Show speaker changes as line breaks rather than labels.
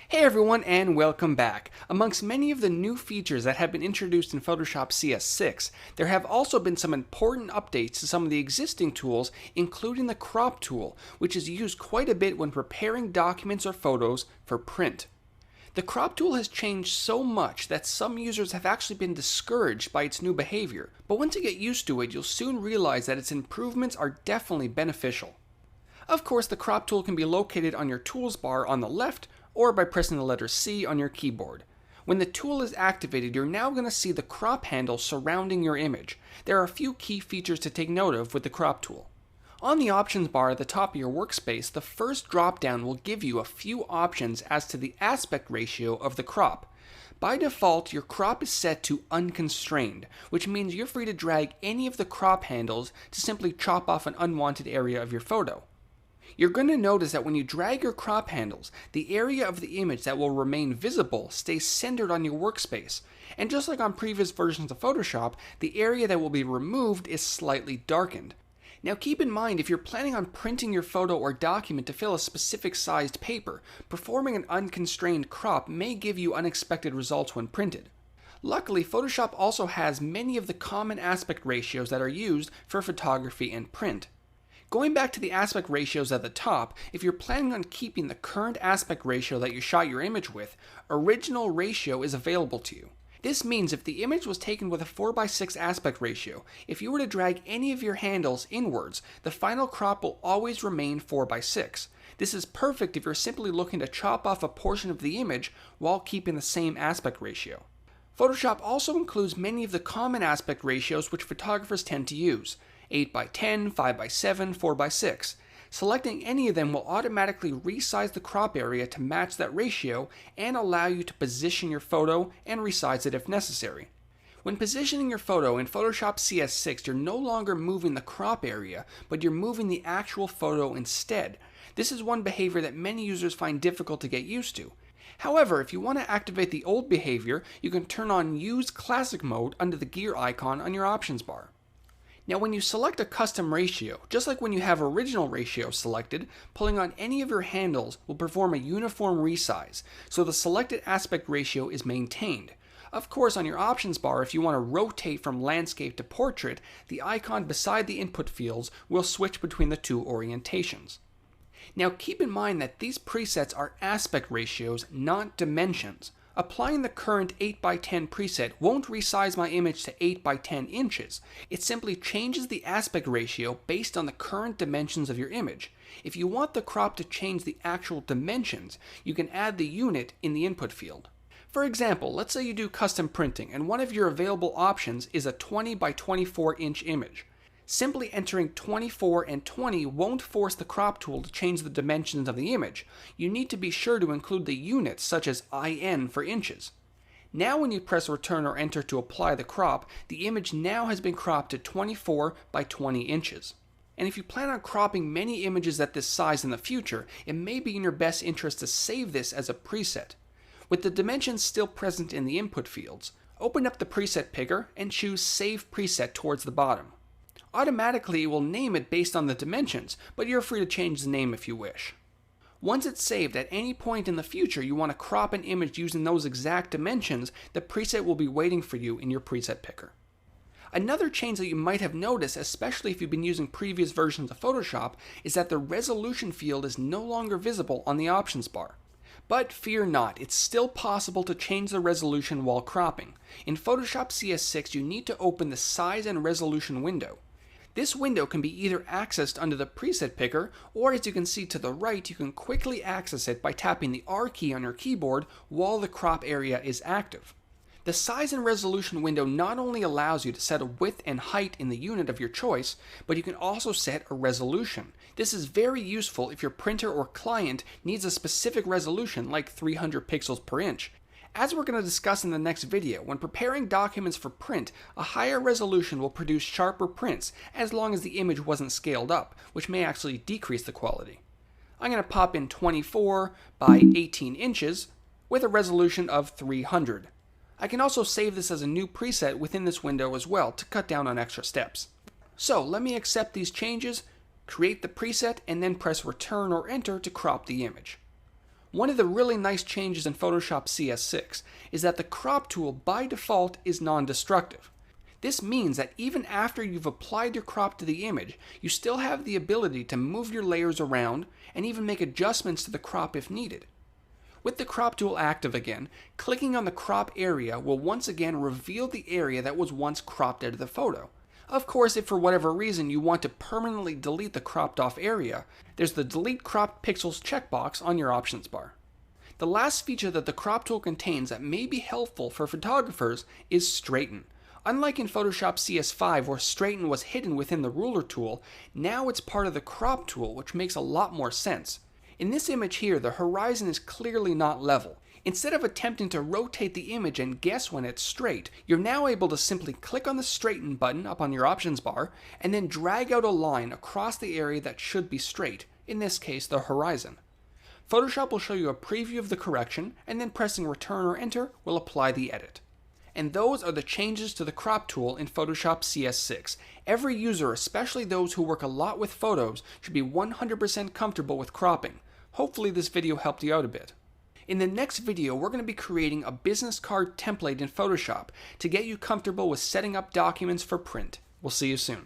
Hey everyone, and welcome back. Amongst many of the new features that have been introduced in Photoshop CS6, there have also been some important updates to some of the existing tools, including the crop tool, which is used quite a bit when preparing documents or photos for print. The crop tool has changed so much that some users have actually been discouraged by its new behavior, but once you get used to it, you'll soon realize that its improvements are definitely beneficial. Of course, the crop tool can be located on your tools bar on the left or by pressing the letter C on your keyboard. When the tool is activated, you're now going to see the crop handle surrounding your image. There are a few key features to take note of with the crop tool. On the options bar at the top of your workspace, the first drop-down will give you a few options as to the aspect ratio of the crop. By default, your crop is set to unconstrained, which means you're free to drag any of the crop handles to simply chop off an unwanted area of your photo. You're going to notice that when you drag your crop handles, the area of the image that will remain visible stays centered on your workspace. And just like on previous versions of Photoshop, the area that will be removed is slightly darkened. Now keep in mind, if you're planning on printing your photo or document to fill a specific sized paper, performing an unconstrained crop may give you unexpected results when printed. Luckily, Photoshop also has many of the common aspect ratios that are used for photography and print. Going back to the aspect ratios at the top, if you're planning on keeping the current aspect ratio that you shot your image with, original ratio is available to you. This means if the image was taken with a 4:6 aspect ratio, if you were to drag any of your handles inwards, the final crop will always remain 4:6. This is perfect if you're simply looking to chop off a portion of the image while keeping the same aspect ratio. Photoshop also includes many of the common aspect ratios which photographers tend to use: 8:10, 5:7, 4:6. Selecting any of them will automatically resize the crop area to match that ratio and allow you to position your photo and resize it if necessary. When positioning your photo in Photoshop CS6, you're no longer moving the crop area, but you're moving the actual photo instead. This is one behavior that many users find difficult to get used to. However, if you want to activate the old behavior, you can turn on Use Classic Mode under the gear icon on your options bar. Now when you select a custom ratio, just like when you have original ratio selected, pulling on any of your handles will perform a uniform resize, so the selected aspect ratio is maintained. Of course, on your options bar, if you want to rotate from landscape to portrait, the icon beside the input fields will switch between the two orientations. Now keep in mind that these presets are aspect ratios, not dimensions. Applying the current 8:10 preset won't resize my image to 8:10 inches. It simply changes the aspect ratio based on the current dimensions of your image. If you want the crop to change the actual dimensions, you can add the unit in the input field. For example, let's say you do custom printing and one of your available options is a 20:24 inch image. Simply entering 24 and 20 won't force the crop tool to change the dimensions of the image. You need to be sure to include the units such as IN for inches. Now when you press return or enter to apply the crop, the image now has been cropped to 24:20 inches. And if you plan on cropping many images at this size in the future, it may be in your best interest to save this as a preset. With the dimensions still present in the input fields, open up the preset picker and choose Save Preset towards the bottom. Automatically it will name it based on the dimensions, but you're free to change the name if you wish. Once it's saved, at any point in the future you want to crop an image using those exact dimensions, the preset will be waiting for you in your preset picker. Another change that you might have noticed, especially if you've been using previous versions of Photoshop, is that the resolution field is no longer visible on the options bar. But fear not, it's still possible to change the resolution while cropping. In Photoshop CS6, you need to open the Size and Resolution window. This window can be either accessed under the preset picker, or as you can see to the right, you can quickly access it by tapping the R key on your keyboard while the crop area is active. The Size and Resolution window not only allows you to set a width and height in the unit of your choice, but you can also set a resolution. This is very useful if your printer or client needs a specific resolution like 300 pixels per inch. As we're going to discuss in the next video, when preparing documents for print, a higher resolution will produce sharper prints as long as the image wasn't scaled up, which may actually decrease the quality. I'm going to pop in 24:18 inches with a resolution of 300. I can also save this as a new preset within this window as well to cut down on extra steps. So let me accept these changes, create the preset, and then press return or enter to crop the image. One of the really nice changes in Photoshop CS6 is that the crop tool by default is non-destructive. This means that even after you've applied your crop to the image, you still have the ability to move your layers around and even make adjustments to the crop if needed. With the crop tool active again, clicking on the crop area will once again reveal the area that was once cropped out of the photo. Of course, if for whatever reason you want to permanently delete the cropped off area, there's the Delete Cropped Pixels checkbox on your options bar. The last feature that the crop tool contains that may be helpful for photographers is Straighten. Unlike in Photoshop CS5 where Straighten was hidden within the ruler tool, now it's part of the crop tool, which makes a lot more sense. In this image here, the horizon is clearly not level. Instead of attempting to rotate the image and guess when it's straight, you're now able to simply click on the Straighten button up on your options bar and then drag out a line across the area that should be straight, in this case the horizon. Photoshop will show you a preview of the correction, and then pressing Return or Enter will apply the edit. And those are the changes to the crop tool in Photoshop CS6. Every user, especially those who work a lot with photos, should be 100% comfortable with cropping. Hopefully this video helped you out a bit. In the next video, we're going to be creating a business card template in Photoshop to get you comfortable with setting up documents for print. We'll see you soon.